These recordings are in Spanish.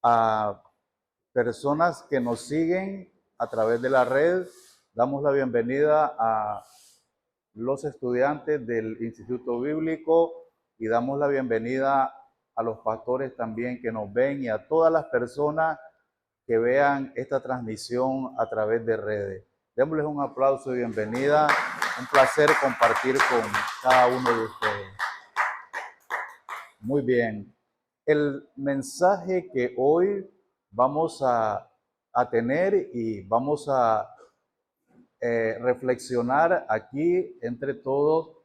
A personas que nos siguen a través de la red, damos la bienvenida a los estudiantes del Instituto Bíblico y damos la bienvenida a los pastores también que nos ven y a todas las personas que vean esta transmisión a través de redes. Démosles un aplauso y bienvenida. Un placer compartir con cada uno de ustedes. Muy bien. El mensaje que hoy vamos a tener y vamos a reflexionar aquí entre todos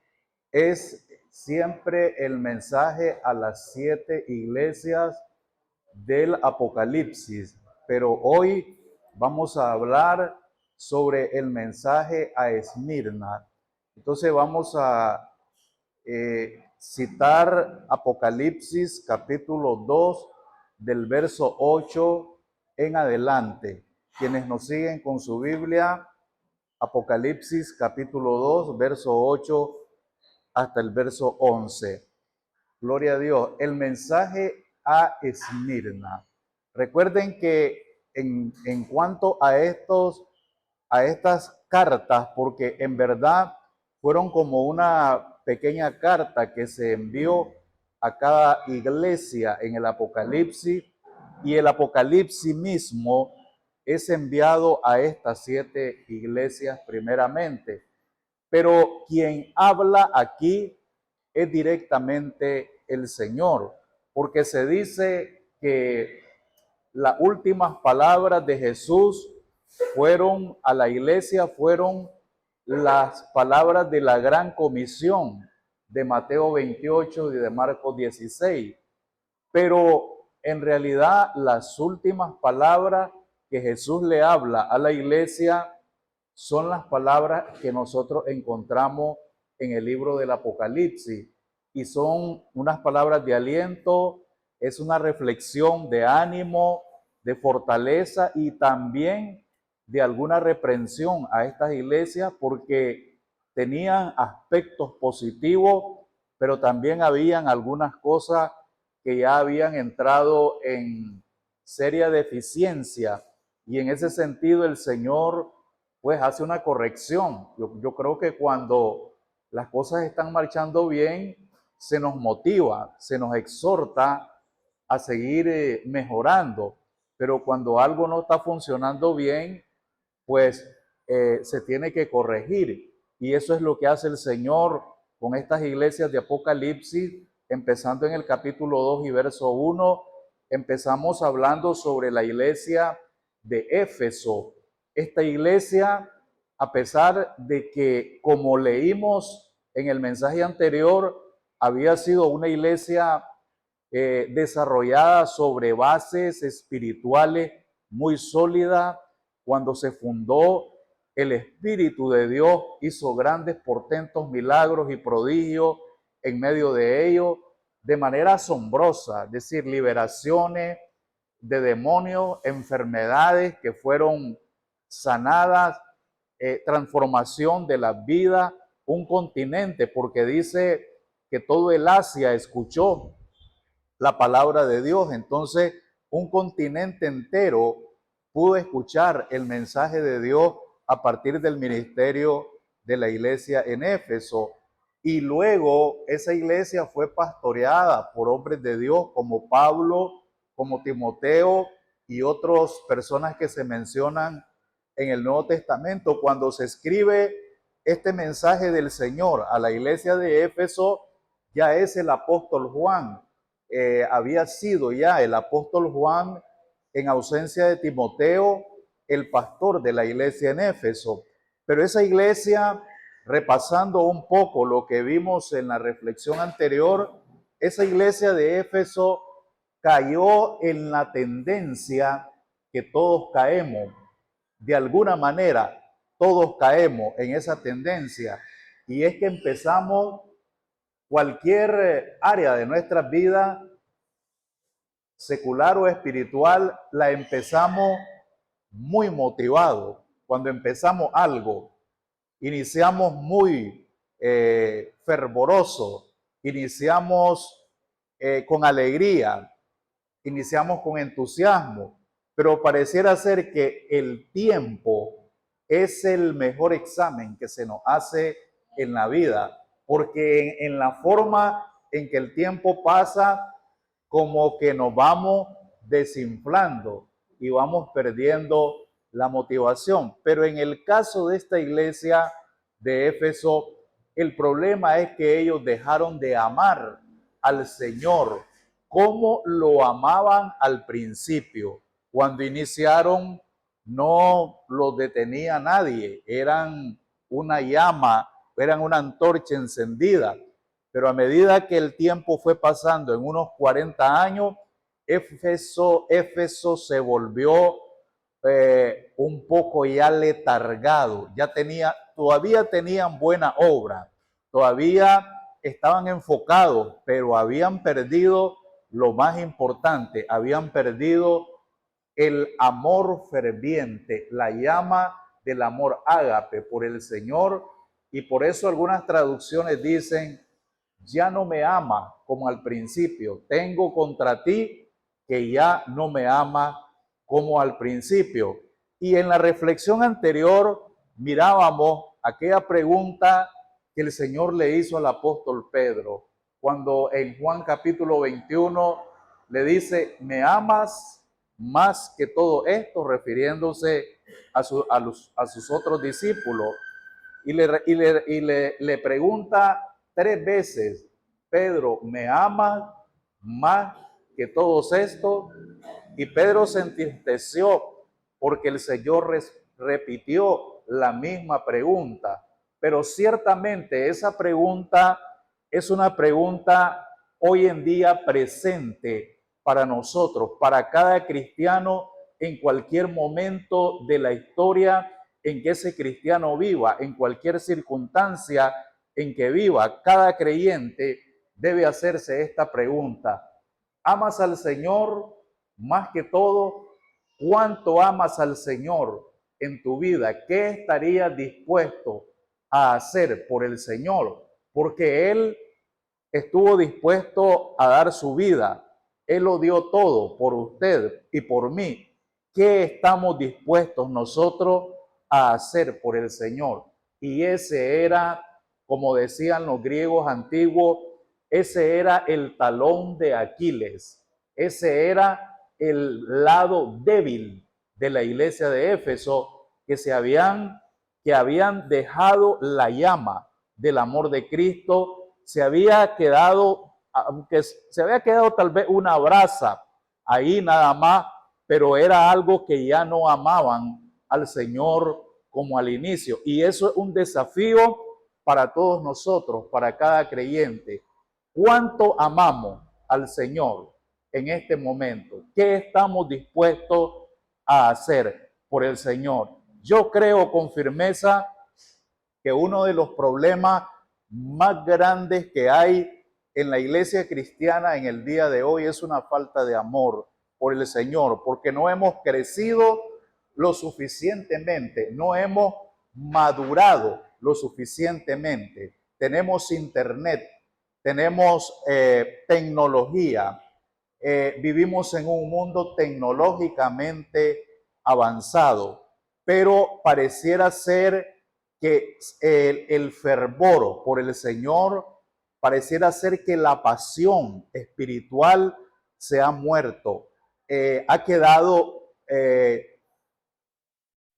es siempre el mensaje a las 7 iglesias del Apocalipsis, pero hoy vamos a hablar sobre el mensaje a Esmirna. Entonces vamos a citar Apocalipsis capítulo 2 del verso 8 en adelante. Quienes nos siguen con su Biblia, Apocalipsis capítulo 2, verso 8 hasta el verso 11. Gloria a Dios. El mensaje a Esmirna. Recuerden que en cuanto a estas cartas, porque en verdad fueron como una pequeña carta que se envió a cada iglesia en el Apocalipsis, y el Apocalipsis mismo es enviado a estas 7 iglesias primeramente. Pero quien habla aquí es directamente el Señor, porque se dice que las últimas palabras de Jesús fueron a la iglesia, fueron las palabras de la gran comisión de Mateo 28 y de Marcos 16. Pero en realidad las últimas palabras que Jesús le habla a la iglesia son las palabras que nosotros encontramos en el libro del Apocalipsis. Y son unas palabras de aliento, es una reflexión de ánimo, de fortaleza y también de alguna reprensión a estas iglesias, porque tenían aspectos positivos, pero también habían algunas cosas que ya habían entrado en seria deficiencia. Y en ese sentido el Señor pues hace una corrección. Yo creo que cuando las cosas están marchando bien, se nos motiva, se nos exhorta a seguir mejorando. Pero cuando algo no está funcionando bien, pues se tiene que corregir. Y eso es lo que hace el Señor con estas iglesias de Apocalipsis, empezando en el capítulo 2 y verso 1. Empezamos hablando sobre la iglesia de Éfeso. Esta iglesia, a pesar de que, como leímos en el mensaje anterior, había sido una iglesia desarrollada sobre bases espirituales muy sólidas. Cuando se fundó, el Espíritu de Dios hizo grandes portentos, milagros y prodigios en medio de ellos, de manera asombrosa, es decir, liberaciones de demonios, enfermedades que fueron sanadas, transformación de la vida, un continente, porque dice que todo el Asia escuchó la palabra de Dios. Entonces, un continente entero pudo escuchar el mensaje de Dios a partir del ministerio de la iglesia en Éfeso. Y luego esa iglesia fue pastoreada por hombres de Dios como Pablo, como Timoteo y otras personas que se mencionan en el Nuevo Testamento. Cuando se escribe este mensaje del Señor a la iglesia de Éfeso, ya es el apóstol Juan. Había sido ya el apóstol Juan, en ausencia de Timoteo, el pastor de la iglesia en Éfeso. Pero esa iglesia, repasando un poco lo que vimos en la reflexión anterior, esa iglesia de Éfeso cayó en la tendencia que todos caemos. De alguna manera, todos caemos en esa tendencia. Y es que empezamos cualquier área de nuestra vida, secular o espiritual, la empezamos muy motivados. Cuando empezamos algo, iniciamos muy fervoroso, iniciamos con alegría, iniciamos con entusiasmo, pero pareciera ser que el tiempo es el mejor examen que se nos hace en la vida, porque en la forma en que el tiempo pasa, como que nos vamos desinflando y vamos perdiendo la motivación. Pero en el caso de esta iglesia de Éfeso, el problema es que ellos dejaron de amar al Señor como lo amaban al principio. Cuando iniciaron, no los detenía nadie, eran una llama, eran una antorcha encendida. Pero a medida que el tiempo fue pasando, en unos 40 años, Éfeso se volvió un poco ya letargado, todavía tenían buena obra, todavía estaban enfocados, pero habían perdido lo más importante, habían perdido el amor ferviente, la llama del amor ágape por el Señor, y por eso algunas traducciones dicen, ya no me ama como al principio, tengo contra ti que ya no me ama como al principio. Y en la reflexión anterior mirábamos aquella pregunta que el Señor le hizo al apóstol Pedro, cuando en Juan capítulo 21 le dice, ¿me amas más que todo esto? Refiriéndose a sus otros discípulos. Y le pregunta 3 veces, Pedro, ¿me amas más que todos estos? Y Pedro se entristeció porque el Señor repitió la misma pregunta. Pero ciertamente esa pregunta es una pregunta hoy en día presente para nosotros, para cada cristiano en cualquier momento de la historia en que ese cristiano viva, en cualquier circunstancia en que viva. Cada creyente debe hacerse esta pregunta. ¿Amas al Señor más que todo? ¿Cuánto amas al Señor en tu vida? ¿Qué estarías dispuesto a hacer por el Señor? Porque Él estuvo dispuesto a dar su vida. Él lo dio todo por usted y por mí. ¿Qué estamos dispuestos nosotros a hacer por el Señor? Y ese era, como decían los griegos antiguos, ese era el talón de Aquiles. Ese era el lado débil de la iglesia de Éfeso, que habían dejado la llama del amor de Cristo, se había quedado, aunque se había quedado tal vez una brasa ahí nada más, pero era algo que ya no amaban al Señor como al inicio. Y eso es un desafío para todos nosotros, para cada creyente. ¿Cuánto amamos al Señor en este momento? ¿Qué estamos dispuestos a hacer por el Señor? Yo creo con firmeza que uno de los problemas más grandes que hay en la iglesia cristiana en el día de hoy es una falta de amor por el Señor, porque no hemos crecido lo suficientemente, no hemos madurado lo suficientemente. Tenemos internet, tenemos tecnología, vivimos en un mundo tecnológicamente avanzado, pero pareciera ser que el fervor por el Señor, pareciera ser que la pasión espiritual se ha muerto, ha quedado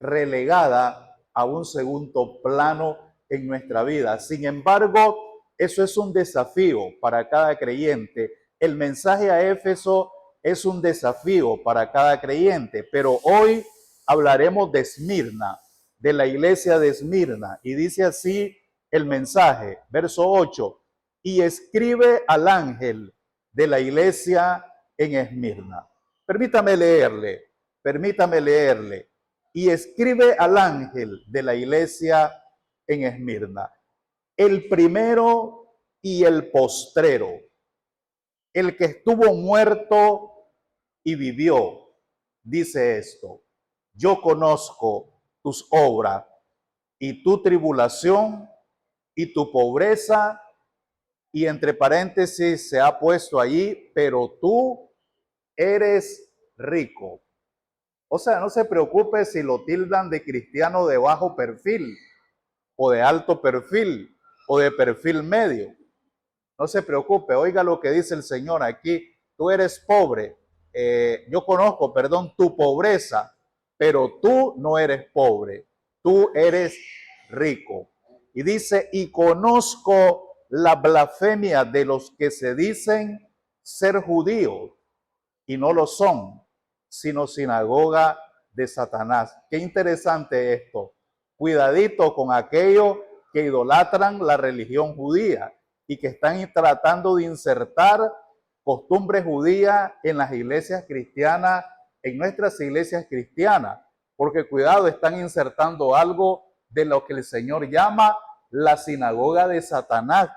relegada a un segundo plano en nuestra vida. Sin embargo, eso es un desafío para cada creyente. El mensaje a Éfeso es un desafío para cada creyente, pero hoy hablaremos de Esmirna, de la iglesia de Esmirna, y dice así el mensaje, verso 8, y escribe al ángel de la iglesia en Esmirna. Permítame leerle. Y escribe al ángel de la iglesia en Esmirna, el primero y el postrero, el que estuvo muerto y vivió, dice esto: yo conozco tus obras y tu tribulación y tu pobreza, y entre paréntesis se ha puesto allí, pero tú eres rico. O sea, no se preocupe si lo tildan de cristiano de bajo perfil, o de alto perfil, o de perfil medio. No se preocupe, oiga lo que dice el Señor aquí. Tú eres pobre, yo conozco, perdón, tu pobreza, pero tú no eres pobre, tú eres rico. Y dice, y conozco la blasfemia de los que se dicen ser judíos y no lo son, sino sinagoga de Satanás. Qué interesante esto. Cuidadito con aquellos que idolatran la religión judía y que están tratando de insertar costumbres judías en las iglesias cristianas, en nuestras iglesias cristianas, porque cuidado, están insertando algo de lo que el Señor llama la sinagoga de Satanás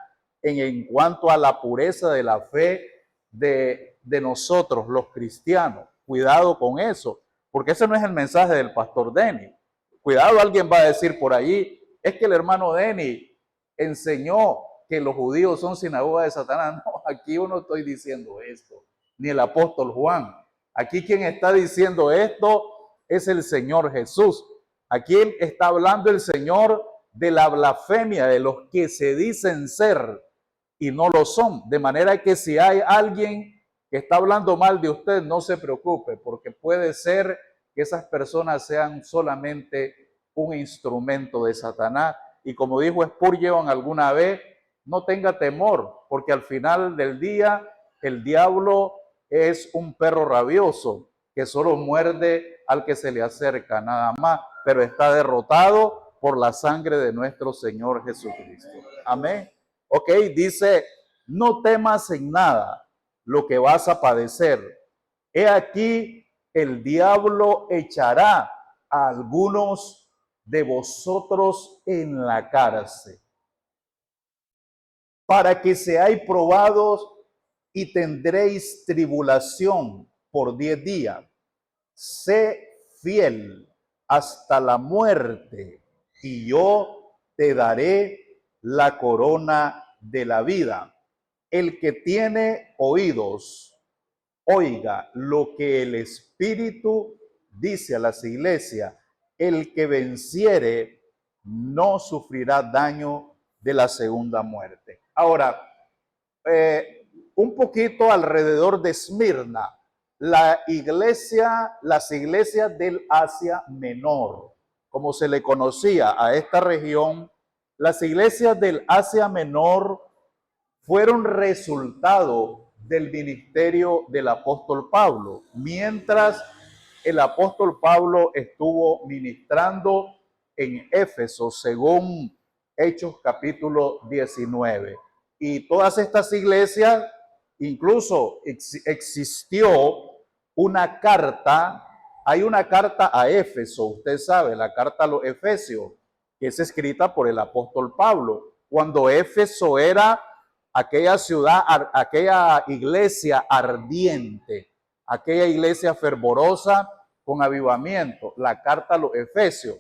en cuanto a la pureza de la fe de nosotros, los cristianos. Cuidado con eso, porque ese no es el mensaje del pastor Denny. Cuidado, alguien va a decir por allí, es que el hermano Denny enseñó que los judíos son sinagoga de Satanás. No, aquí yo no estoy diciendo esto, ni el apóstol Juan. Aquí quien está diciendo esto es el Señor Jesús. Aquí está hablando el Señor de la blasfemia de los que se dicen ser y no lo son. De manera que si hay alguien que está hablando mal de usted, no se preocupe, porque puede ser que esas personas sean solamente un instrumento de Satanás. Y como dijo Spurgeon alguna vez, no tenga temor, porque al final del día el diablo es un perro rabioso que solo muerde al que se le acerca, nada más, pero está derrotado por la sangre de nuestro Señor Jesucristo. Amén. Ok, dice, no temas en nada lo que vas a padecer. He aquí, el diablo echará a algunos de vosotros en la cárcel, para que seáis probados y tendréis tribulación por 10 días. Sé fiel hasta la muerte, y yo te daré la corona de la vida. El que tiene oídos, oiga lo que el Espíritu dice a las iglesias. El que venciere no sufrirá daño de la segunda muerte. Ahora, un poquito alrededor de Esmirna, las iglesias del Asia Menor, como se le conocía a esta región, las iglesias del Asia Menor fueron resultado del ministerio del apóstol Pablo, mientras el apóstol Pablo estuvo ministrando en Éfeso, según Hechos capítulo 19. Y todas estas iglesias, incluso existió una carta, hay una carta a Éfeso, usted sabe, la carta a los Efesios, que es escrita por el apóstol Pablo, cuando Éfeso era aquella ciudad, aquella iglesia ardiente, aquella iglesia fervorosa con avivamiento, la carta a los Efesios.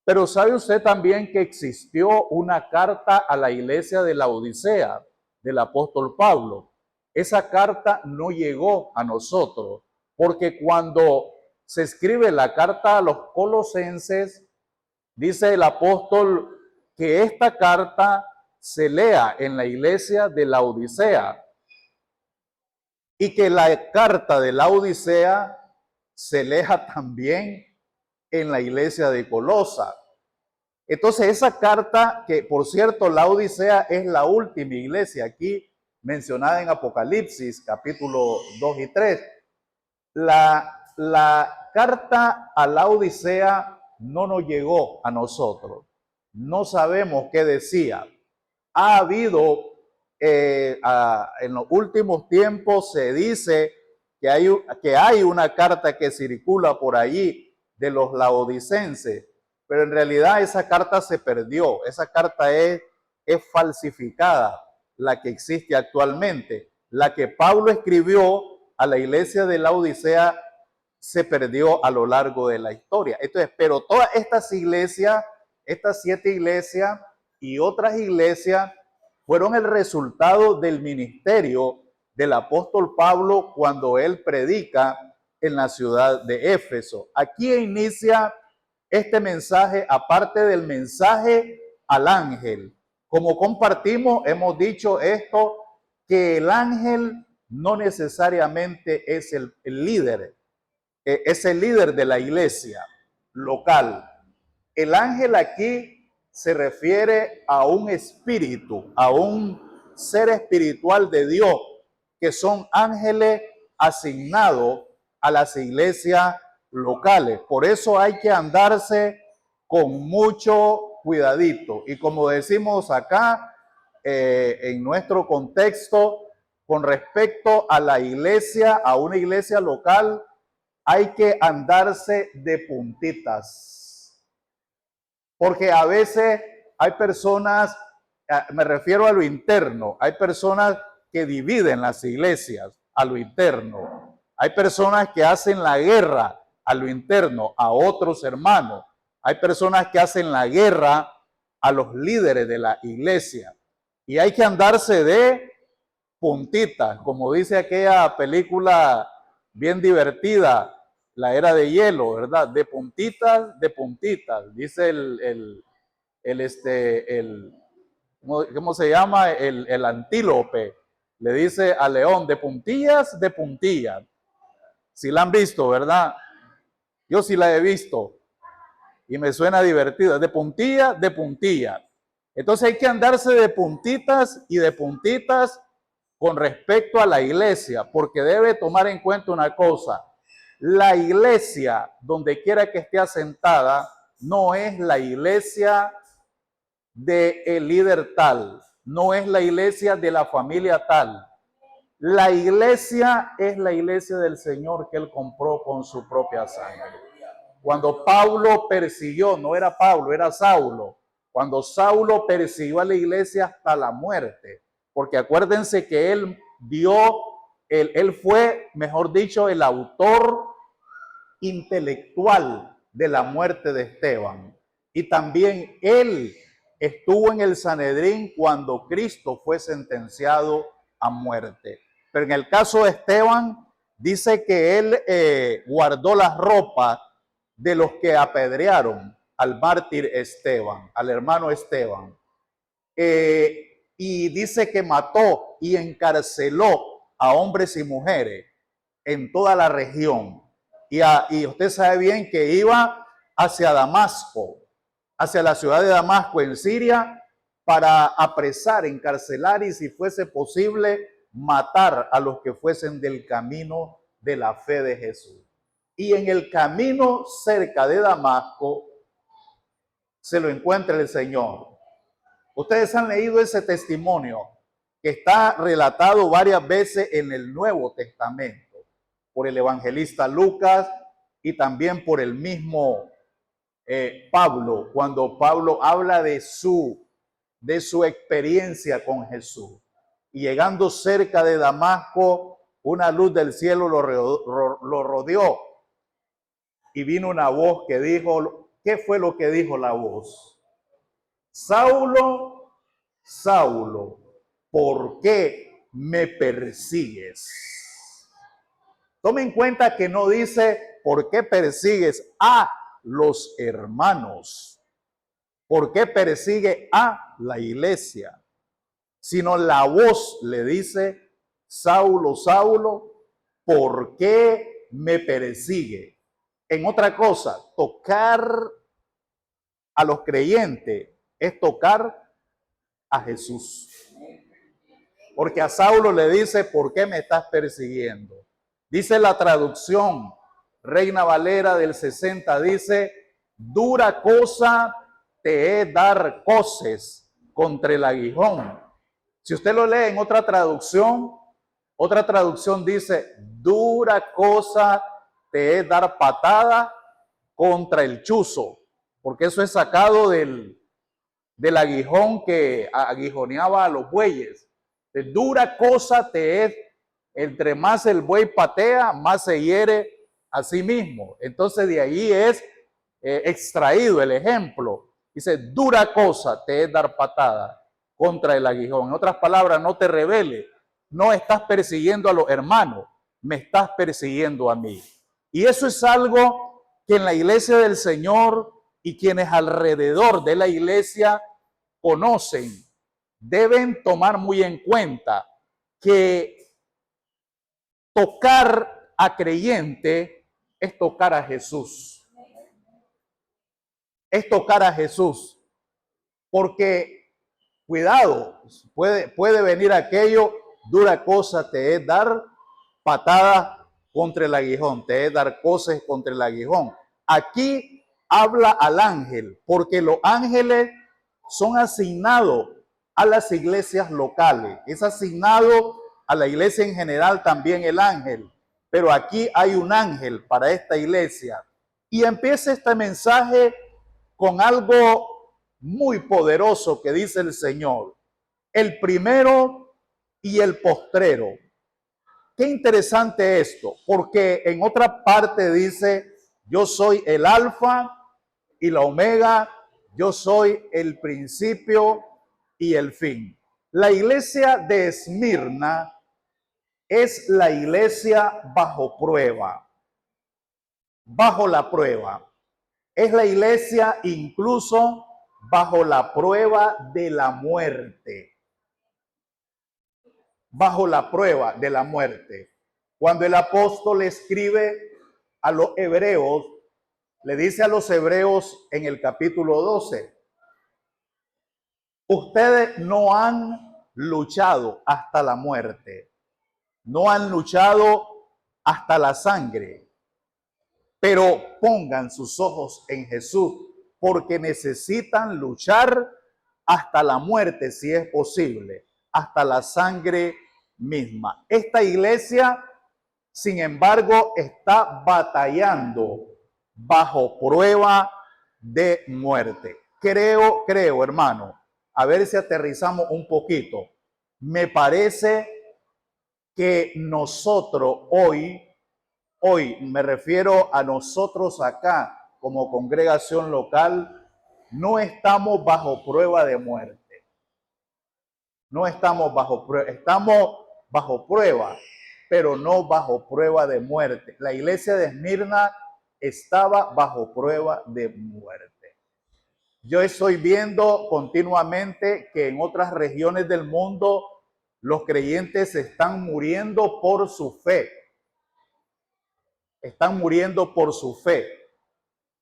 Pero ¿sabe usted también que existió una carta a la iglesia de la Odisea del apóstol Pablo? Esa carta no llegó a nosotros, porque cuando se escribe la carta a los colosenses, dice el apóstol que esta carta se lea en la iglesia de la Odisea y que la carta de la Odisea se lea también en la iglesia de Colosa. Entonces esa carta, que por cierto la Odisea es la última iglesia aquí mencionada en Apocalipsis capítulo 2 y 3, la carta a la Odisea no nos llegó a nosotros. No sabemos qué decía. Ha habido, en los últimos tiempos se dice que hay una carta que circula por allí de los laodicenses, pero en realidad esa carta se perdió. Esa carta es falsificada, la que existe actualmente. La que Pablo escribió a la iglesia de la Odisea se perdió a lo largo de la historia. Entonces, pero todas estas iglesias, estas 7 iglesias y otras iglesias fueron el resultado del ministerio del apóstol Pablo cuando él predica en la ciudad de Éfeso. Aquí inicia este mensaje, aparte del mensaje al ángel. Como compartimos, hemos dicho esto, que el ángel no necesariamente es el líder, es el líder de la iglesia local. El ángel aquí se refiere a un espíritu, a un ser espiritual de Dios, que son ángeles asignados a las iglesias locales. Por eso hay que andarse con mucho cuidadito. Y como decimos acá, en nuestro contexto, con respecto a la iglesia, a una iglesia local, hay que andarse de puntitas. Porque a veces hay personas, me refiero a lo interno, hay personas que dividen las iglesias a lo interno. Hay personas que hacen la guerra a lo interno, a otros hermanos. Hay personas que hacen la guerra a los líderes de la iglesia. Y hay que andarse de puntitas, como dice aquella película bien divertida, La Era de Hielo, ¿verdad? De puntitas, dice ¿cómo se llama? El antílope. Le dice al león, de puntillas, de puntillas. Si la han visto, ¿verdad? Yo sí la he visto y me suena divertida. De puntilla, de puntilla. Entonces hay que andarse de puntitas y de puntitas con respecto a la iglesia, porque debe tomar en cuenta una cosa. La iglesia, donde quiera que esté asentada, no es la iglesia del líder tal, no es la iglesia de la familia tal. La iglesia es la iglesia del Señor que Él compró con su propia sangre. Cuando Pablo persiguió, no era Pablo, era Saulo. Cuando Saulo persiguió a la iglesia hasta la muerte, porque acuérdense que él fue, mejor dicho, el autor intelectual de la muerte de Esteban. Y también él estuvo en el Sanedrín cuando Cristo fue sentenciado a muerte. Pero en el caso de Esteban, dice que él guardó las ropas de los que apedrearon al mártir Esteban, al hermano Esteban. Y dice que mató y encarceló a hombres y mujeres en toda la región. Y usted sabe bien que iba hacia Damasco, hacia la ciudad de Damasco en Siria, para apresar, encarcelar y si fuese posible matar a los que fuesen del camino de la fe de Jesús. Y en el camino cerca de Damasco se lo encuentra el Señor. Ustedes han leído ese testimonio que está relatado varias veces en el Nuevo Testamento por el evangelista Lucas y también por el mismo Pablo, cuando Pablo habla de su experiencia con Jesús. Y llegando cerca de Damasco, una luz del cielo lo rodeó. Y vino una voz que dijo, ¿qué fue lo que dijo la voz? Saulo, Saulo, ¿por qué me persigues? Tome en cuenta que no dice, ¿por qué persigues a los hermanos? ¿Por qué persigue a la iglesia? Sino la voz le dice, Saulo, Saulo, ¿por qué me persigue? En otra cosa, tocar a los creyentes es tocar a Jesús. Porque a Saulo le dice, ¿por qué me estás persiguiendo? Dice la traducción, Reina Valera del 60, dice, dura cosa te es dar coces contra el aguijón. Si usted lo lee en otra traducción dice, dura cosa te es dar patada contra el chuzo, porque eso es sacado del aguijón que aguijoneaba a los bueyes. De dura cosa te es, entre más el buey patea, más se hiere a sí mismo. Entonces de ahí es extraído el ejemplo. Dice, dura cosa te es dar patada contra el aguijón. En otras palabras, no te rebeles, no estás persiguiendo a los hermanos, me estás persiguiendo a mí. Y eso es algo que en la iglesia del Señor y quienes alrededor de la iglesia conocen, deben tomar muy en cuenta que tocar a creyente es tocar a Jesús. Es tocar a Jesús. Porque, cuidado, puede venir aquello, dura cosa te es dar patada contra el aguijón, te es dar cosas contra el aguijón. Aquí habla al ángel, porque los ángeles son asignados a las iglesias locales. Es asignado a la iglesia en general también el ángel. Pero aquí hay un ángel para esta iglesia. Y empieza este mensaje con algo muy poderoso que dice el Señor. El primero y el postrero. Qué interesante esto, porque en otra parte dice, yo soy el alfa y la omega, yo soy el principio y el fin. La iglesia de Esmirna es la iglesia bajo prueba, bajo la prueba. Es la iglesia incluso bajo la prueba de la muerte. Bajo la prueba de la muerte. Cuando el apóstol escribe a los hebreos, le dice a los hebreos en el capítulo 12, ustedes no han luchado hasta la muerte, no han luchado hasta la sangre, pero pongan sus ojos en Jesús, porque necesitan luchar hasta la muerte, si es posible, hasta la sangre misma. Esta iglesia, sin embargo, está batallando bajo prueba de muerte. Creo, hermano, a ver si aterrizamos un poquito. Me parece que nosotros hoy me refiero a nosotros acá como congregación local, no estamos bajo prueba de muerte. No estamos bajo prueba, estamos bajo prueba, pero no bajo prueba de muerte. La iglesia de Esmirna estaba bajo prueba de muerte. Yo estoy viendo continuamente que en otras regiones del mundo los creyentes están muriendo por su fe. Están muriendo por su fe.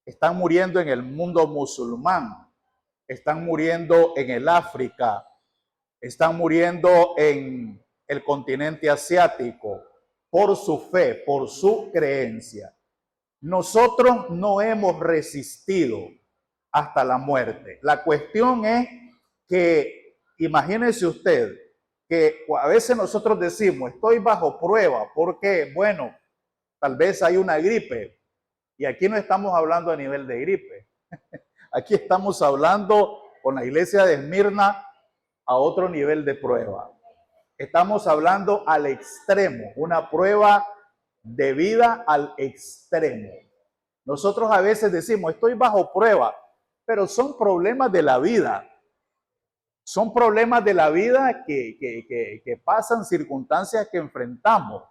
Están muriendo en el mundo musulmán. Están muriendo en el África. Están muriendo en el continente asiático por su fe, por su creencia. Nosotros no hemos resistido hasta la muerte. La cuestión es que, imagínese usted, que a veces nosotros decimos, estoy bajo prueba, porque, bueno, tal vez hay una gripe. Y aquí no estamos hablando a nivel de gripe. Aquí estamos hablando con la iglesia de Esmirna a otro nivel de prueba. Estamos hablando al extremo, una prueba de vida al extremo. Nosotros a veces decimos, estoy bajo prueba, pero son problemas de la vida. Son problemas de la vida que pasan, circunstancias que enfrentamos,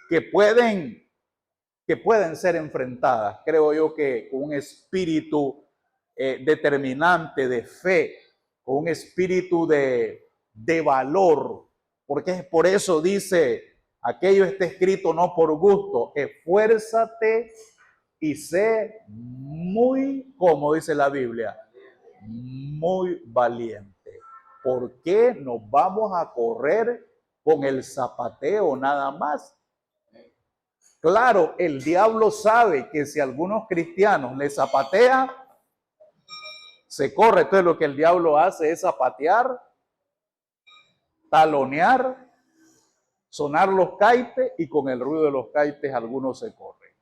que pueden ser enfrentadas. Creo yo que con un espíritu determinante de fe, con un espíritu de valor, porque por eso dice, aquello está escrito no por gusto, esfuérzate y sé muy, como dice la Biblia, muy valiente. ¿Por qué nos vamos a correr con el zapateo nada más? Claro, el diablo sabe que si algunos cristianos le zapatean, se corre. Entonces lo que el diablo hace es zapatear, talonear, sonar los caites, y con el ruido de los caites algunos se corren.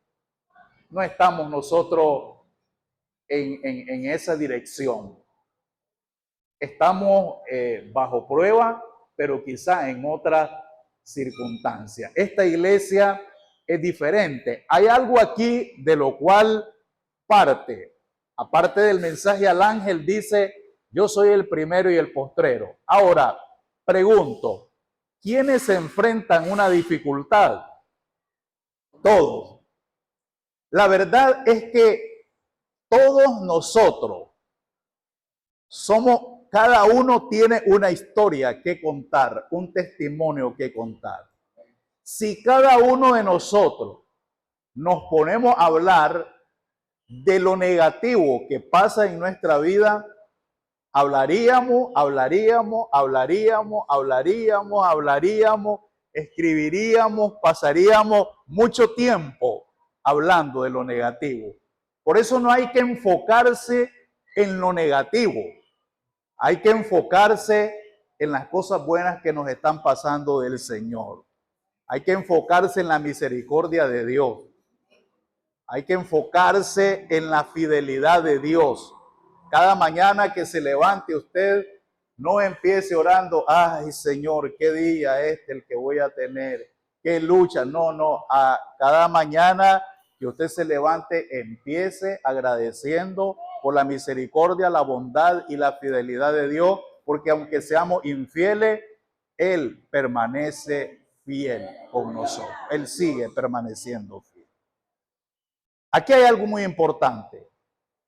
No estamos nosotros en esa dirección. Estamos bajo prueba, pero quizá en otras circunstancias. Esta iglesia es diferente. Hay algo aquí de lo cual aparte del mensaje al ángel, dice, yo soy el primero y el postrero. Ahora, pregunto, ¿Quiénes se enfrentan una dificultad? Todos. La verdad es que todos nosotros somos, cada uno tiene una historia que contar, un testimonio que contar. Si cada uno de nosotros nos ponemos a hablar de lo negativo que pasa en nuestra vida, hablaríamos, escribiríamos, pasaríamos mucho tiempo hablando de lo negativo. Por eso no hay que enfocarse en lo negativo. Hay que enfocarse en las cosas buenas que nos están pasando del Señor. Hay que enfocarse en la misericordia de Dios. Hay que enfocarse en la fidelidad de Dios. Cada mañana que se levante usted, no empiece orando, ay Señor, qué día es el que voy a tener, qué lucha. No, cada mañana que usted se levante, empiece agradeciendo por la misericordia, la bondad y la fidelidad de Dios, porque aunque seamos infieles, Él permanece fiel con nosotros. Él sigue permaneciendo fiel. Aquí hay algo muy importante.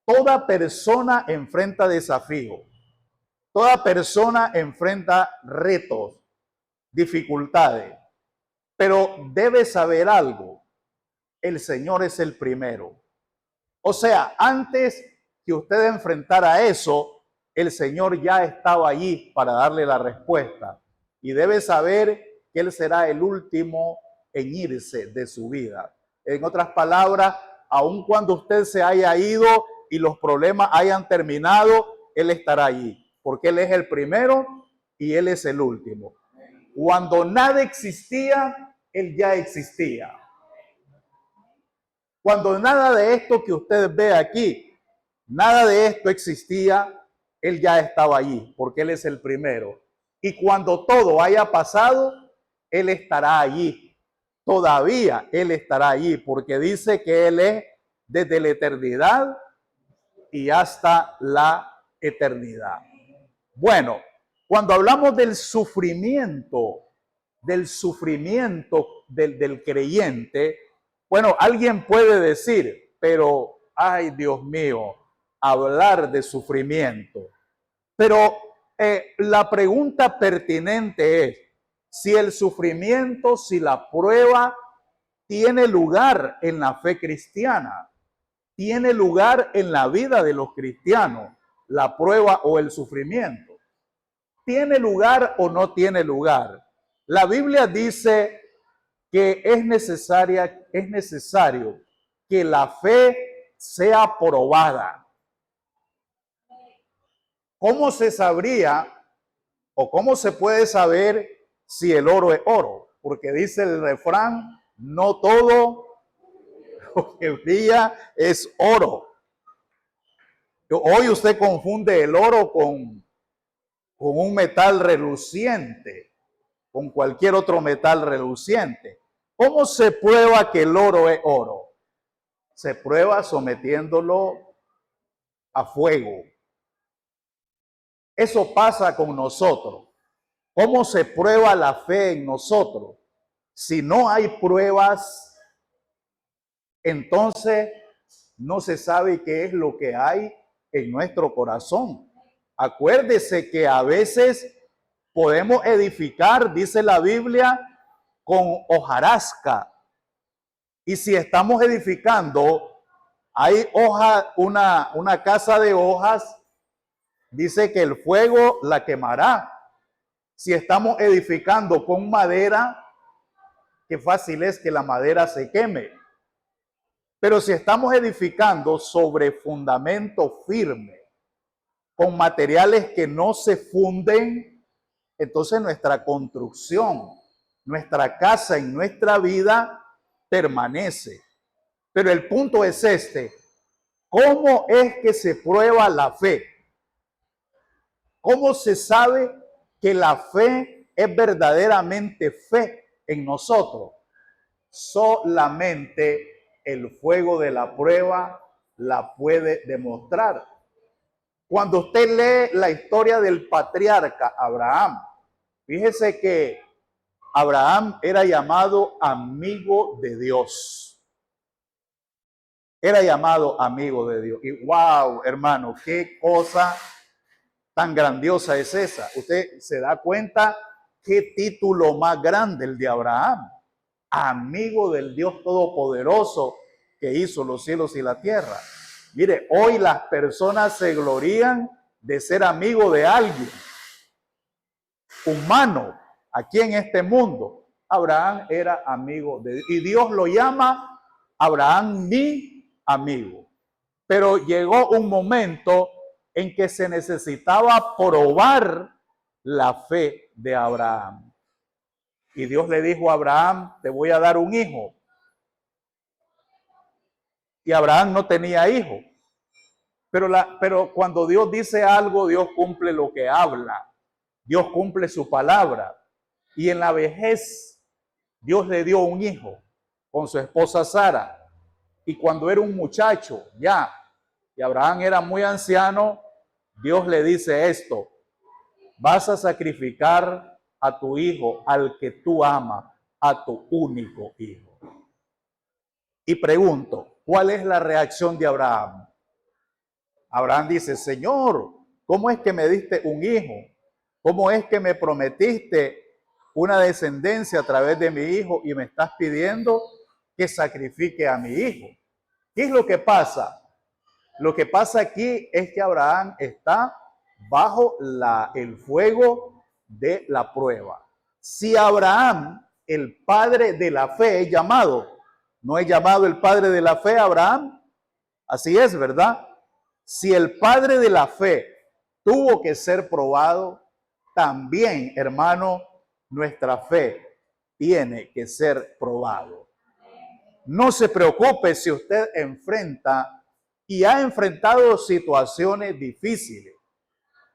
Toda persona enfrenta desafíos. Toda persona enfrenta retos, dificultades. Pero debe saber algo. El Señor es el primero. O sea, antes que usted enfrentara eso, el Señor ya estaba allí para darle la respuesta. Y debe saber que Él será el último en irse de su vida. En otras palabras, aun cuando usted se haya ido y los problemas hayan terminado, Él estará allí. Porque Él es el primero y Él es el último. Cuando nada existía, Él ya existía. Cuando nada de esto que usted ve aquí, nada de esto existía, Él ya estaba allí, porque Él es el primero. Y cuando todo haya pasado, Él estará allí. Todavía Él estará allí, porque dice que Él es desde la eternidad y hasta la eternidad. Bueno, cuando hablamos del sufrimiento del creyente, bueno, alguien puede decir, pero, ay Dios mío, hablar de sufrimiento. Pero la pregunta pertinente es, si el sufrimiento, si la prueba tiene lugar en la fe cristiana, tiene lugar en la vida de los cristianos, la prueba o el sufrimiento. ¿Tiene lugar o no tiene lugar? La Biblia dice que es necesario que la fe sea probada. ¿Cómo se sabría o cómo se puede saber si el oro es oro? Porque dice el refrán, no todo lo que brilla es oro. Hoy usted confunde el oro con un metal reluciente, con cualquier otro metal reluciente. ¿Cómo se prueba que el oro es oro? Se prueba sometiéndolo a fuego. Eso pasa con nosotros. ¿Cómo se prueba la fe en nosotros? Si no hay pruebas, entonces no se sabe qué es lo que hay en nuestro corazón. Acuérdese que a veces podemos edificar, dice la Biblia, con hojarasca. Y si estamos edificando, hay una casa de hojas, dice que el fuego la quemará. Si estamos edificando con madera, qué fácil es que la madera se queme. Pero si estamos edificando sobre fundamento firme, con materiales que no se funden, entonces nuestra construcción, nuestra casa en nuestra vida permanece. Pero el punto es este: ¿cómo es que se prueba la fe? ¿Cómo se sabe que la fe es verdaderamente fe en nosotros? Solamente el fuego de la prueba la puede demostrar. Cuando usted lee la historia del patriarca Abraham, fíjese que Abraham era llamado amigo de Dios. Era llamado amigo de Dios. Y wow, hermano, qué cosa tan grandiosa es esa. Usted se da cuenta qué título más grande el de Abraham. Amigo del Dios Todopoderoso que hizo los cielos y la tierra. Mire, hoy las personas se glorían de ser amigo de alguien humano aquí en este mundo. Abraham era amigo de Dios y Dios lo llama Abraham mi amigo. Pero llegó un momento en que se necesitaba probar la fe de Abraham. Y Dios le dijo a Abraham, te voy a dar un hijo. Y Abraham no tenía hijo. Pero cuando Dios dice algo, Dios cumple lo que habla. Dios cumple su palabra. Y en la vejez, Dios le dio un hijo con su esposa Sara. Y cuando era un muchacho, ya, y Abraham era muy anciano, Dios le dice esto: vas a sacrificar a tu hijo, al que tú amas, a tu único hijo. Y pregunto, ¿cuál es la reacción de Abraham? Abraham dice, Señor, ¿cómo es que me diste un hijo? ¿Cómo es que me prometiste una descendencia a través de mi hijo y me estás pidiendo que sacrifique a mi hijo? ¿Qué es lo que pasa? Lo que pasa aquí es que Abraham está bajo el fuego de la prueba. Si Abraham, el padre de la fe, es llamado, ¿no es llamado el padre de la fe Abraham? Así es, ¿verdad? Si el padre de la fe tuvo que ser probado, también, hermano, nuestra fe tiene que ser probado. No se preocupe si usted enfrenta y ha enfrentado situaciones difíciles.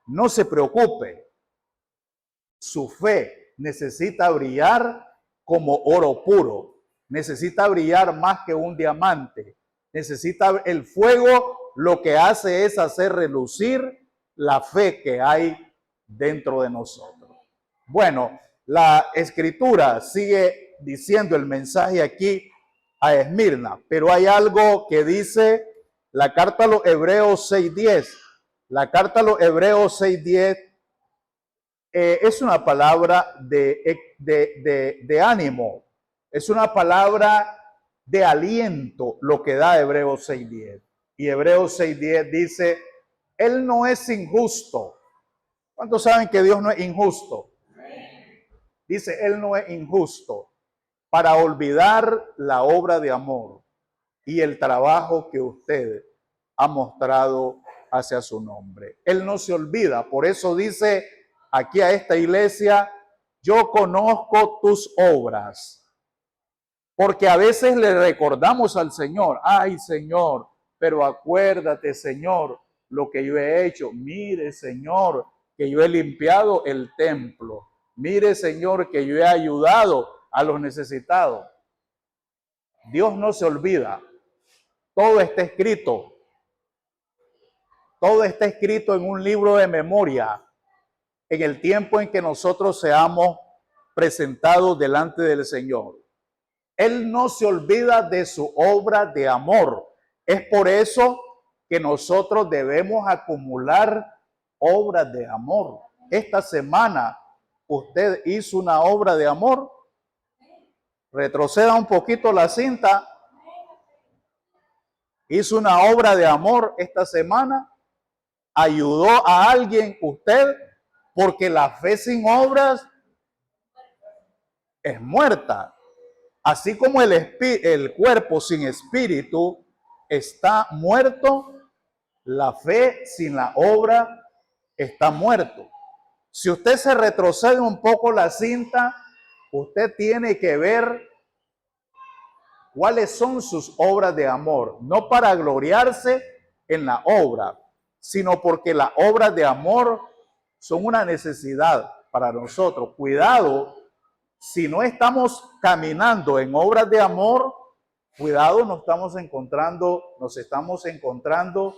No se preocupe. Su fe necesita brillar como oro puro. Necesita brillar más que un diamante. Necesita el fuego, lo que hace es hacer relucir la fe que hay dentro de nosotros. Bueno, la escritura sigue diciendo el mensaje aquí a Esmirna, pero hay algo que dice la carta a los Hebreos 6:10. La carta a los Hebreos 6:10 es una palabra de ánimo, es una palabra de aliento lo que da Hebreos 6:10. Y Hebreos 6:10 dice, Él no es injusto. ¿Cuántos saben que Dios no es injusto? Dice, Él no es injusto para olvidar la obra de amor y el trabajo que usted ha mostrado hacia su nombre. Él no se olvida, por eso dice aquí a esta iglesia, yo conozco tus obras, porque a veces le recordamos al Señor, ay Señor, pero acuérdate Señor, lo que yo he hecho, mire Señor, que yo he limpiado el templo, mire Señor, que yo he ayudado a los necesitados. Dios no se olvida, todo está escrito. Todo está escrito en un libro de memoria en el tiempo en que nosotros seamos presentados delante del Señor. Él no se olvida de su obra de amor. Es por eso que nosotros debemos acumular obras de amor. Esta semana usted hizo una obra de amor. Retroceda un poquito la cinta. Hizo una obra de amor esta semana. Ayudó a alguien usted, porque la fe sin obras es muerta. Así como el cuerpo sin espíritu está muerto, la fe sin la obra está muerto. Si usted se retrocede un poco la cinta, usted tiene que ver cuáles son sus obras de amor, no para gloriarse en la obra, sino porque las obras de amor son una necesidad para nosotros. Cuidado, si no estamos caminando en obras de amor, cuidado, nos estamos encontrando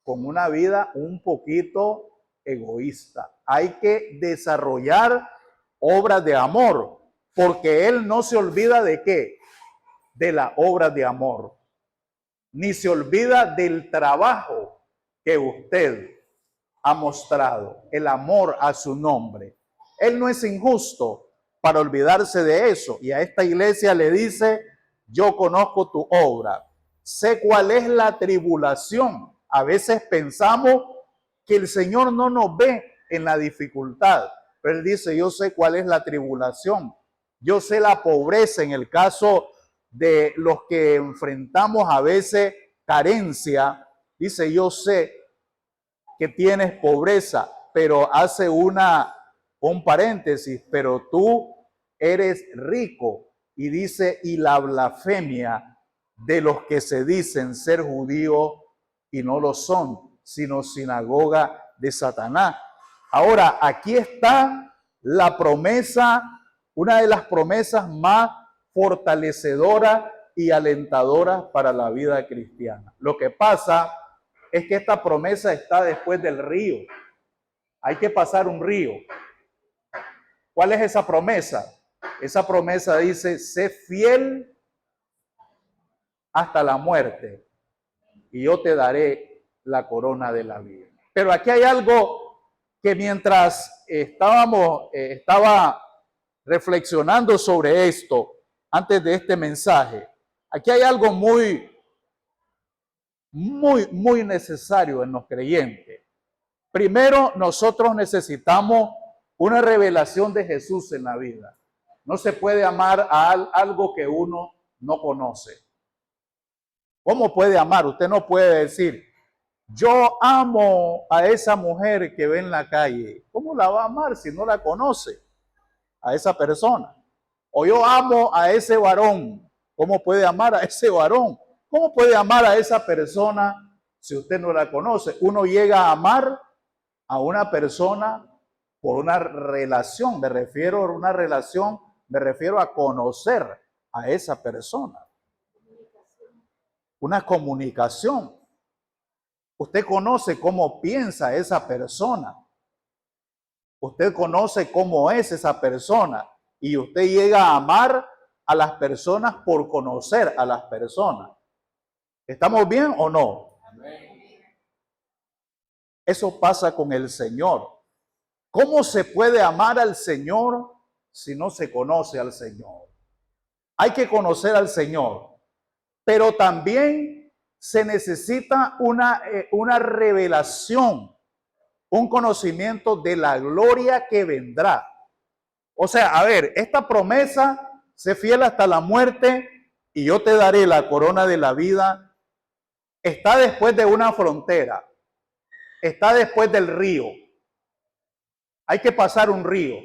con una vida un poquito egoísta. Hay que desarrollar obras de amor. porque Él no se olvida de qué, de la obra de amor, ni se olvida del trabajo que usted ha mostrado, el amor a su nombre. Él no es injusto para olvidarse de eso. Y a esta iglesia le dice, yo conozco tu obra, sé cuál es la tribulación. A veces pensamos que el Señor no nos ve en la dificultad, pero Él dice, yo sé cuál es la tribulación. Yo sé la pobreza en el caso de los que enfrentamos a veces carencia. Dice, yo sé que tienes pobreza, pero hace un paréntesis, pero tú eres rico. Y dice, y la blasfemia de los que se dicen ser judíos y no lo son, sino sinagoga de Satanás. Ahora, aquí está la promesa, una de las promesas más fortalecedoras y alentadoras para la vida cristiana. Lo que pasa es que esta promesa está después del río. Hay que pasar un río. ¿Cuál es esa promesa? Esa promesa dice, sé fiel hasta la muerte y yo te daré la corona de la vida. Pero aquí hay algo que mientras estaba reflexionando sobre esto, antes de este mensaje, aquí hay algo muy necesario en los creyentes. Primero, nosotros necesitamos una revelación de Jesús en la vida. No se puede amar a algo que uno no conoce. ¿Cómo puede amar? Usted no puede decir, yo amo a esa mujer que ve en la calle. ¿Cómo la va a amar si no la conoce a esa persona? O yo amo a ese varón. ¿Cómo puede amar a ese varón? ¿Cómo puede amar a esa persona si usted no la conoce? Uno llega a amar a una persona por una relación. Me refiero a conocer a esa persona. Una comunicación. Usted conoce cómo piensa esa persona. Usted conoce cómo es esa persona. Y usted llega a amar a las personas por conocer a las personas. ¿Estamos bien o no? Eso pasa con el Señor. ¿Cómo se puede amar al Señor si no se conoce al Señor? Hay que conocer al Señor, pero también se necesita una revelación, un conocimiento de la gloria que vendrá. O sea, a ver, esta promesa, sé fiel hasta la muerte y yo te daré la corona de la vida, está después de una frontera, está después del río. Hay que pasar un río.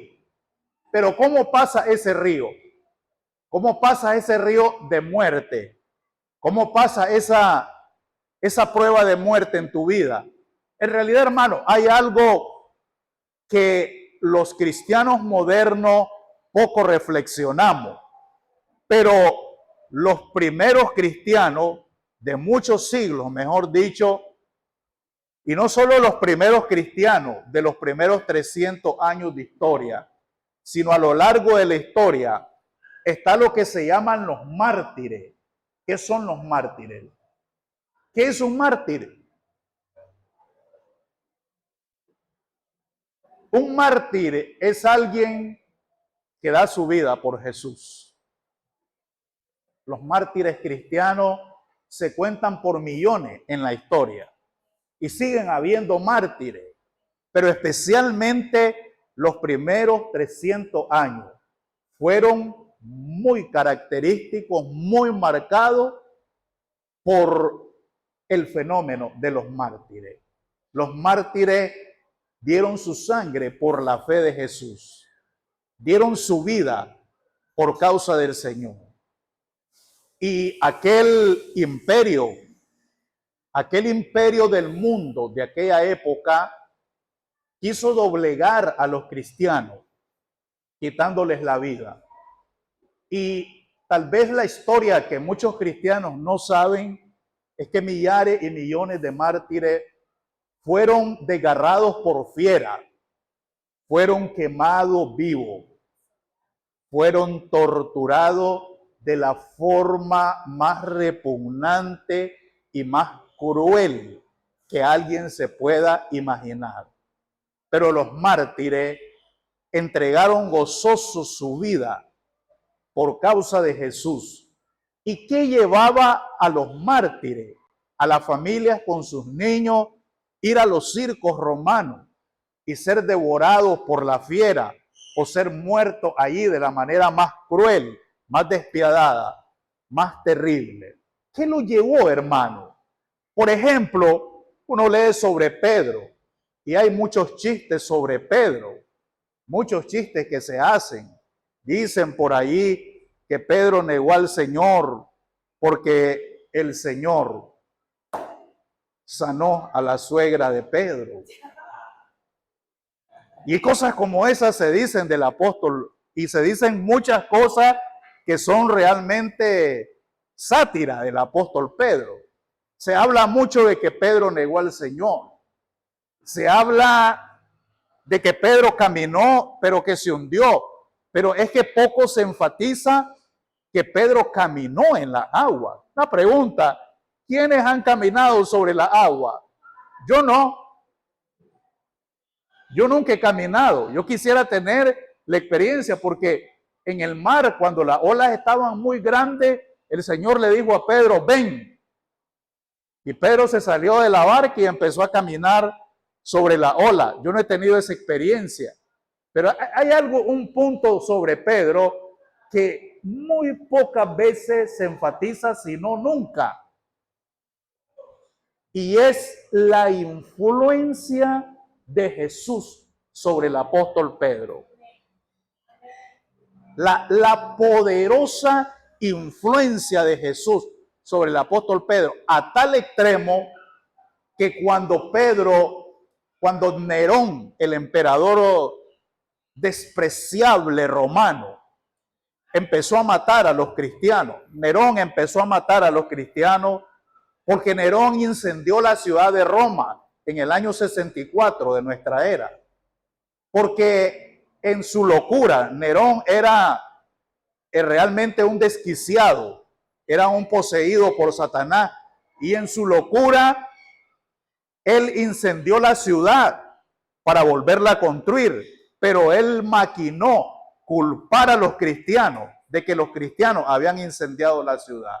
Pero ¿cómo pasa ese río? ¿Cómo pasa ese río de muerte? ¿Cómo pasa esa prueba de muerte en tu vida? En realidad, hermano, hay algo que los cristianos modernos poco reflexionamos. Pero los primeros cristianos de muchos siglos, mejor dicho, y no solo los primeros cristianos de los primeros 300 años de historia, sino a lo largo de la historia, está lo que se llaman los mártires. ¿Qué son los mártires? ¿Qué es un mártir? Un mártir es alguien que da su vida por Jesús. Los mártires cristianos se cuentan por millones en la historia y siguen habiendo mártires, pero especialmente los primeros 300 años fueron muy característicos, muy marcados por el fenómeno de los mártires. Los mártires dieron su sangre por la fe de Jesús, dieron su vida por causa del Señor. Y aquel imperio del mundo de aquella época quiso doblegar a los cristianos, quitándoles la vida. Y tal vez la historia que muchos cristianos no saben es que millares y millones de mártires fueron desgarrados por fiera, fueron quemados vivos, fueron torturados de la forma más repugnante y más cruel que alguien se pueda imaginar. Pero los mártires entregaron gozosos su vida por causa de Jesús. ¿Y qué llevaba a los mártires, a las familias con sus niños, ir a los circos romanos y ser devorados por la fiera o ser muertos allí de la manera más cruel, más despiadada, más terrible? ¿Qué lo llevó, hermano? Por ejemplo, uno lee sobre Pedro y hay muchos chistes sobre Pedro, muchos chistes que se hacen. Dicen por ahí que Pedro negó al Señor porque el Señor sanó a la suegra de Pedro. Y cosas como esas se dicen del apóstol, y se dicen muchas cosas que son realmente sátira del apóstol Pedro. Se habla mucho de que Pedro negó al Señor. Se habla de que Pedro caminó, pero que se hundió. Pero es que poco se enfatiza que Pedro caminó en la agua. Una pregunta: ¿quiénes han caminado sobre la agua? Yo no. Yo nunca he caminado. Yo quisiera tener la experiencia, porque en el mar, cuando las olas estaban muy grandes, el Señor le dijo a Pedro: ven. Y Pedro se salió de la barca y empezó a caminar sobre la ola. Yo no he tenido esa experiencia. Pero hay algo, un punto sobre Pedro que muy pocas veces se enfatiza, si no nunca. Y es la influencia de Jesús sobre el apóstol Pedro. La poderosa influencia de Jesús sobre el apóstol Pedro, a tal extremo que cuando Nerón, el emperador despreciable romano, empezó a matar a los cristianos. Nerón empezó a matar a los cristianos porque Nerón incendió la ciudad de Roma en el año 64 de nuestra era. Porque en su locura, Nerón era realmente un desquiciado, era un poseído por Satanás, y en su locura él incendió la ciudad para volverla a construir, pero él maquinó culpar a los cristianos de que los cristianos habían incendiado la ciudad.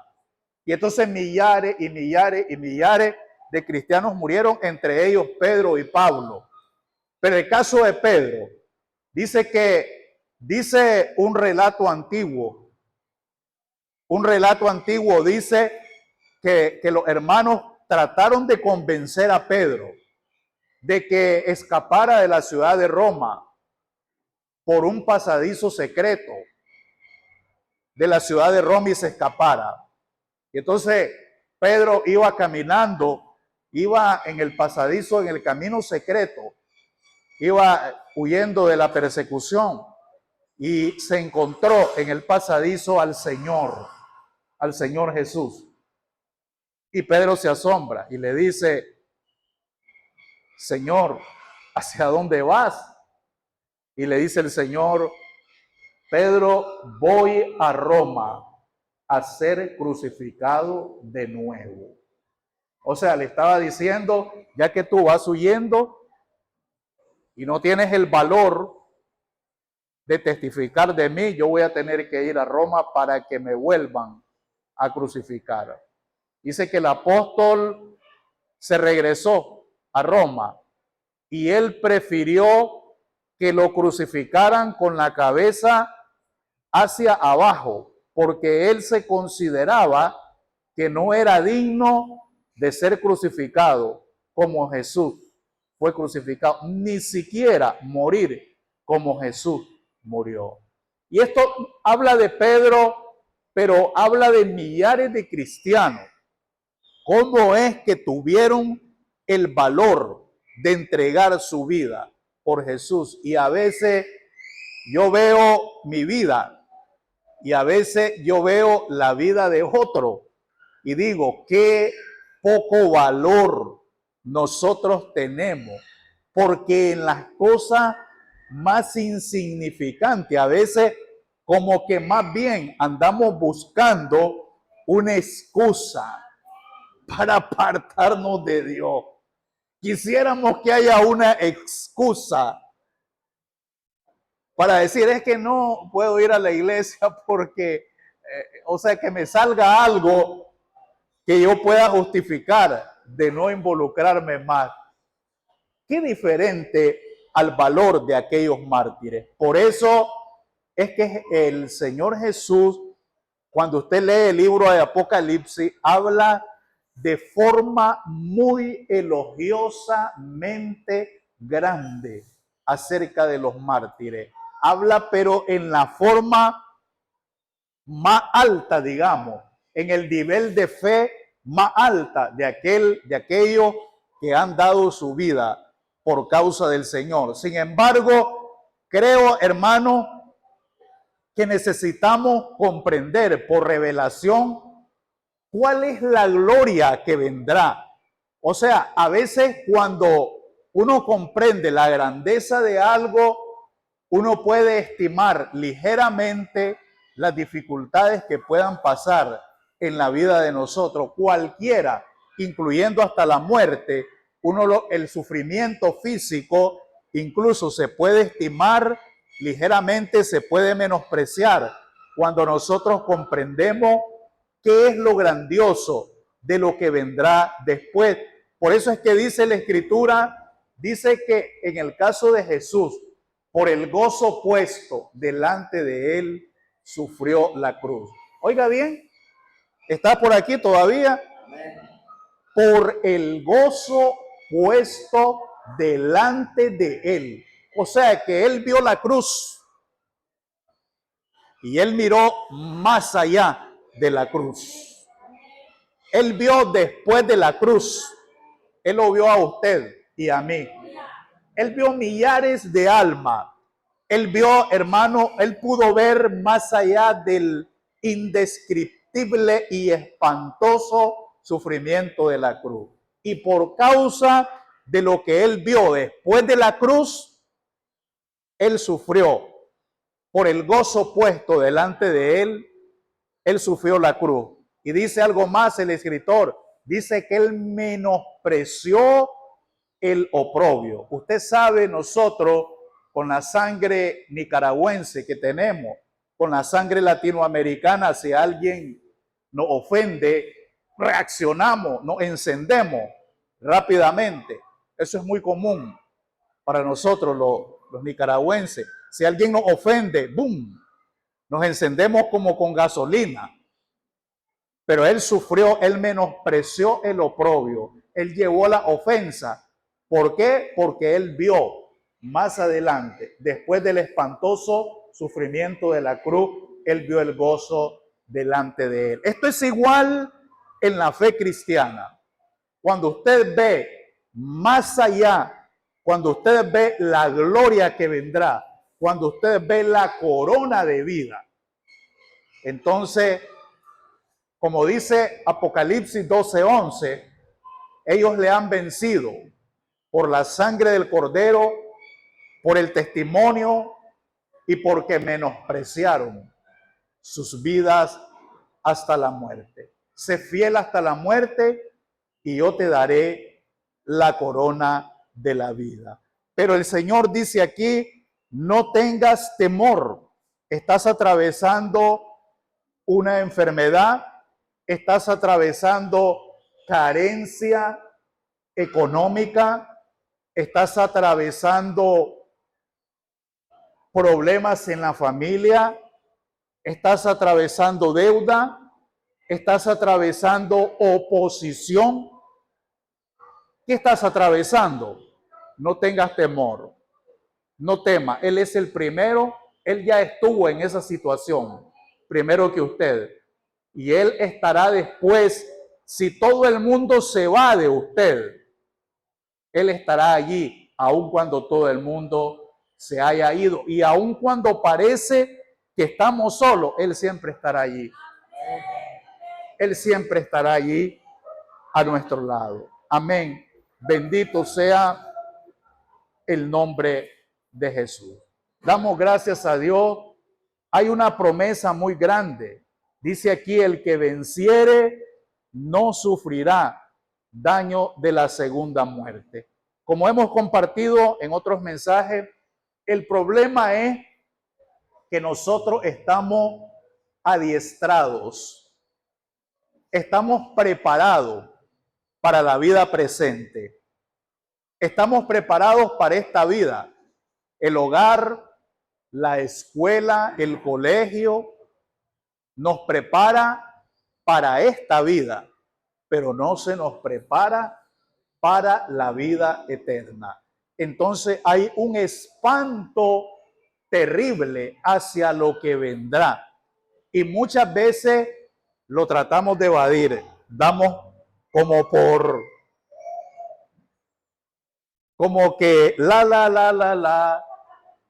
Y entonces millares y millares y millares de cristianos murieron, entre ellos Pedro y Pablo. Pero el caso de Pedro, dice un relato antiguo dice que los hermanos trataron de convencer a Pedro de que escapara de la ciudad de Roma por un pasadizo secreto de la ciudad de Roma y se escapara. Y entonces Pedro iba caminando, iba en el pasadizo, en el camino secreto, iba huyendo de la persecución y se encontró en el pasadizo al Señor Jesús. Y Pedro se asombra y le dice: Señor, ¿hacia dónde vas? Y le dice el Señor: Pedro, voy a Roma a ser crucificado de nuevo. O sea, le estaba diciendo: ya que tú vas huyendo y no tienes el valor de testificar de mí, yo voy a tener que ir a Roma para que me vuelvan a crucificar. Dice que el apóstol se regresó a Roma y él prefirió que lo crucificaran con la cabeza hacia abajo, porque él se consideraba que no era digno de ser crucificado como Jesús fue crucificado, ni siquiera morir como Jesús murió. Y esto habla de Pedro, pero habla de millares de cristianos. ¿Cómo es que tuvieron el valor de entregar su vida por Jesús? Y a veces yo veo mi vida y a veces yo veo la vida de otro y digo: qué poco valor nosotros tenemos, porque en las cosas más insignificantes a veces como que más bien andamos buscando una excusa para apartarnos de Dios. Quisiéramos que haya una excusa para decir, es que no puedo ir a la iglesia porque, o sea, que me salga algo que yo pueda justificar de no involucrarme más. Qué diferente al valor de aquellos mártires. Por eso es que el Señor Jesús, cuando usted lee el libro de Apocalipsis, habla de forma muy elogiosamente grande acerca de los mártires. Habla, pero en la forma más alta, digamos, en el nivel de fe más alta de aquellos que han dado su vida por causa del Señor. Sin embargo, creo, hermano, que necesitamos comprender por revelación cuál es la gloria que vendrá. O sea, a veces cuando uno comprende la grandeza de algo, uno puede estimar ligeramente las dificultades que puedan pasar en la vida de nosotros, cualquiera, incluyendo hasta la muerte. El sufrimiento físico incluso se puede estimar ligeramente, se puede menospreciar cuando nosotros comprendemos qué es lo grandioso de lo que vendrá después. Por eso es que dice la Escritura, dice que en el caso de Jesús, por el gozo puesto delante de él, sufrió la cruz. Oiga bien, ¿está por aquí todavía? Por el gozo puesto delante de él. O sea que él vio la cruz y él miró más allá de la cruz. Él vio después de la cruz. Él lo vio a usted y a mí. Él vio millares de almas. Él vio, hermano, él pudo ver más allá del indescriptible y espantoso sufrimiento de la cruz. Y por causa de lo que él vio después de la cruz, él sufrió. Por el gozo puesto delante de él, él sufrió la cruz. Y dice algo más el escritor, dice que él menospreció el oprobio. Usted sabe, nosotros con la sangre nicaragüense que tenemos, con la sangre latinoamericana, si alguien nos ofende, reaccionamos, nos encendemos rápidamente. Eso es muy común para nosotros los nicaragüenses. Si alguien nos ofende, ¡boom!, nos encendemos como con gasolina. Pero él sufrió, él menospreció el oprobio, él llevó la ofensa. ¿Por qué? Porque él vio más adelante, después del espantoso sufrimiento de la cruz, él vio el gozo delante de él. Esto es igual en la fe cristiana. Cuando usted ve más allá, cuando usted ve la gloria que vendrá, cuando usted ve la corona de vida, entonces, como dice Apocalipsis 12:11, ellos le han vencido por la sangre del Cordero, por el testimonio y porque menospreciaron sus vidas hasta la muerte. Sé fiel hasta la muerte y yo te daré la corona de la vida. Pero el Señor dice aquí, no tengas temor. Estás atravesando una enfermedad, estás atravesando carencia económica, estás atravesando problemas en la familia, estás atravesando deuda, estás atravesando oposición. ¿Qué estás atravesando? No tengas temor, no temas. Él es el primero, él ya estuvo en esa situación, primero que usted. Y él estará después, si todo el mundo se va de usted, él estará allí, aun cuando todo el mundo se haya ido. Y aun cuando parece que estamos solos, él siempre estará allí. Él siempre estará allí a nuestro lado. Amén. Bendito sea el nombre de Jesús. Damos gracias a Dios hay una promesa muy grande. Dice aquí, el que venciere no sufrirá daño de la segunda muerte. Como hemos compartido en otros mensajes, el problema es que nosotros estamos adiestrados, estamos preparados para la vida presente, estamos preparados para esta vida, el hogar, la escuela, el colegio, nos prepara para esta vida, pero no se nos prepara para la vida eterna. Entonces hay un espanto terrible hacia lo que vendrá. Y muchas veces lo tratamos de evadir. Damos como que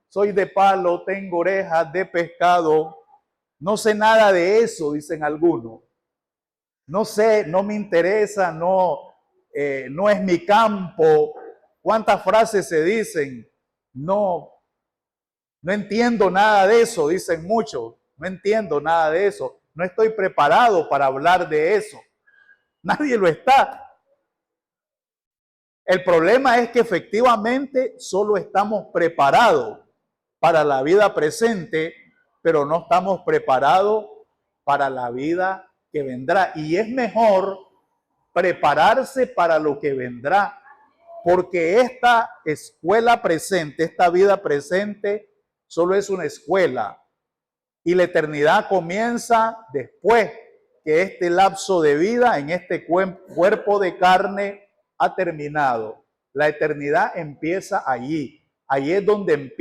soy de palo, tengo orejas de pescado. No sé nada de eso, dicen algunos. No sé, no me interesa, no es mi campo. ¿Cuántas frases se dicen? No entiendo nada de eso, dicen muchos. No entiendo nada de eso. No estoy preparado para hablar de eso. Nadie lo está. El problema es que efectivamente solo estamos preparados para la vida presente, pero no estamos preparados para la vida que vendrá. Y es mejor prepararse para lo que vendrá, porque esta escuela presente, esta vida presente, solo es una escuela y la eternidad comienza después que este lapso de vida en este cuerpo de carne ha terminado. La eternidad empieza allí. Allí es donde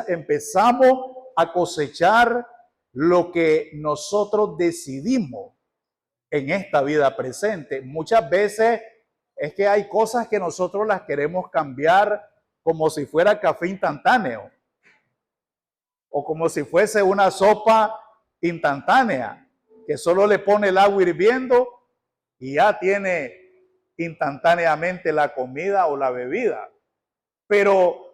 empezamos a cosechar lo que nosotros decidimos en esta vida presente. Muchas veces es que hay cosas que nosotros las queremos cambiar como si fuera café instantáneo o como si fuese una sopa instantánea, que solo le pone el agua hirviendo y ya tiene instantáneamente la comida o la bebida. Pero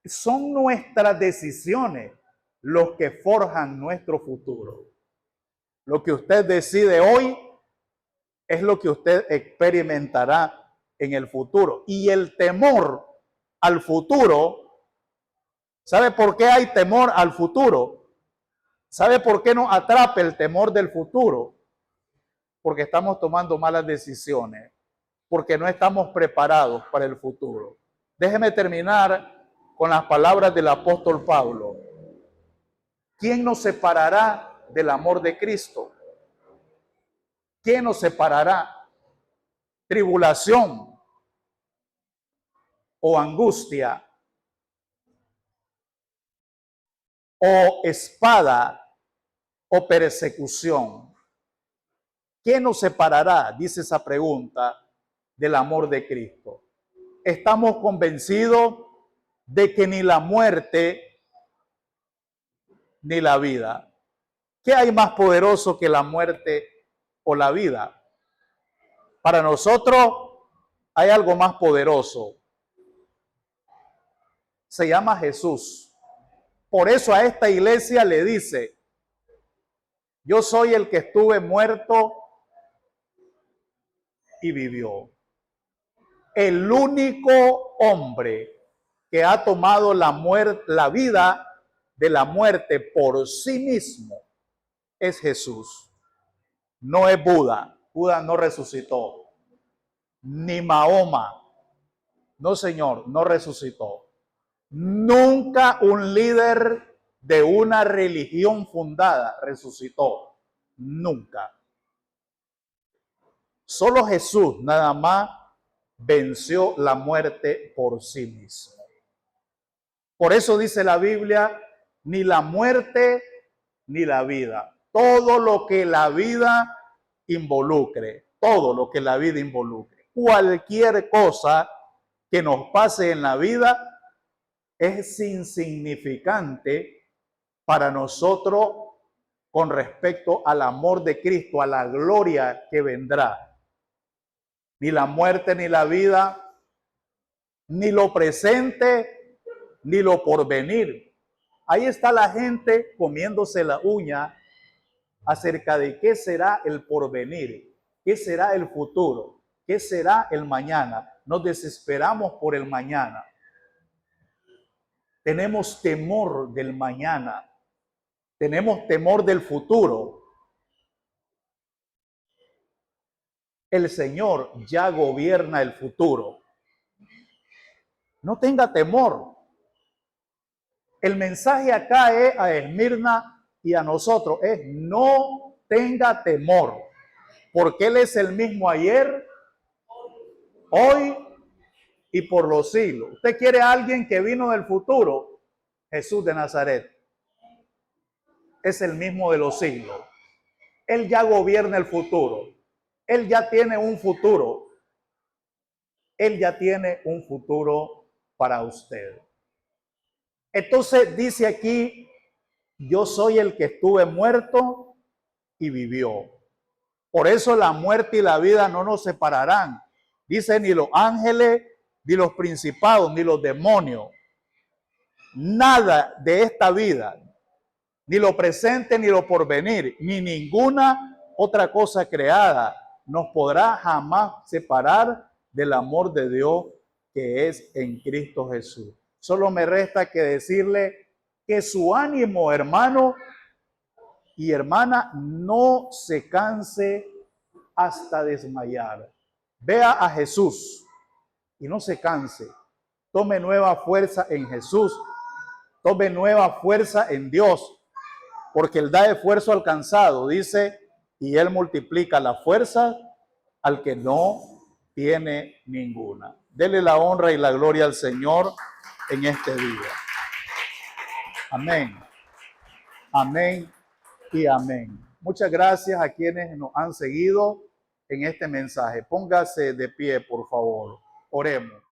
son nuestras decisiones los que forjan nuestro futuro. Lo que usted decide hoy es lo que usted experimentará en el futuro. Y el temor al futuro, ¿sabe por qué hay temor al futuro? ¿Sabe por qué nos atrapa el temor del futuro? Porque estamos tomando malas decisiones, porque no estamos preparados para el futuro. Déjeme terminar con las palabras del apóstol Pablo. ¿Quién nos separará del amor de Cristo? ¿Quién nos separará? ¿Tribulación o angustia o espada o persecución? ¿Qué nos separará? Dice esa pregunta, del amor de Cristo. Estamos convencidos de que ni la muerte ni la vida. ¿Qué hay más poderoso que la muerte o la vida? Para nosotros hay algo más poderoso. Se llama Jesús. Por eso a esta iglesia le dice: yo soy el que estuve muerto y vivió. El único hombre que ha tomado la vida de la muerte por sí mismo es Jesús. No es Buda. Buda no resucitó. Ni Mahoma. No, señor, no resucitó. Nunca un líder de una religión fundada resucitó. Nunca. Solo Jesús nada más venció la muerte por sí mismo. Por eso dice la Biblia, ni la muerte ni la vida. Todo lo que la vida involucre, todo lo que la vida involucre. Cualquier cosa que nos pase en la vida es insignificante para nosotros con respecto al amor de Cristo, a la gloria que vendrá. Ni la muerte ni la vida, ni lo presente, ni lo porvenir, Ahí está la gente comiéndose la uña acerca de qué será el porvenir, qué será el futuro, qué será el mañana. Nos desesperamos por el mañana. Tenemos temor del mañana. Tenemos temor del futuro. El Señor ya gobierna el futuro. No tenga temor. El mensaje acá es a Esmirna y a nosotros, es no tenga temor, porque Él es el mismo ayer, hoy y por los siglos. ¿Usted quiere a alguien que vino del futuro? Jesús de Nazaret es el mismo de los siglos. Él ya gobierna el futuro. Él ya tiene un futuro. Él ya tiene un futuro para usted. Entonces dice aquí, yo soy el que estuve muerto y vivió. Por eso la muerte y la vida no nos separarán. Dice ni los ángeles, ni los principados, ni los demonios. Nada de esta vida, ni lo presente, ni lo porvenir, ni ninguna otra cosa creada nos podrá jamás separar del amor de Dios que es en Cristo Jesús. Solo me resta que decirle que su ánimo, hermano y hermana, no se canse hasta desmayar. Vea a Jesús y no se canse. Tome nueva fuerza en Jesús. Tome nueva fuerza en Dios, porque Él da esfuerzo al cansado, dice, y Él multiplica la fuerza al que no tiene ninguna. Dele la honra y la gloria al Señor en este día. Amén. Amén y amén. Muchas gracias a quienes nos han seguido en este mensaje. Póngase de pie, por favor. Oremos.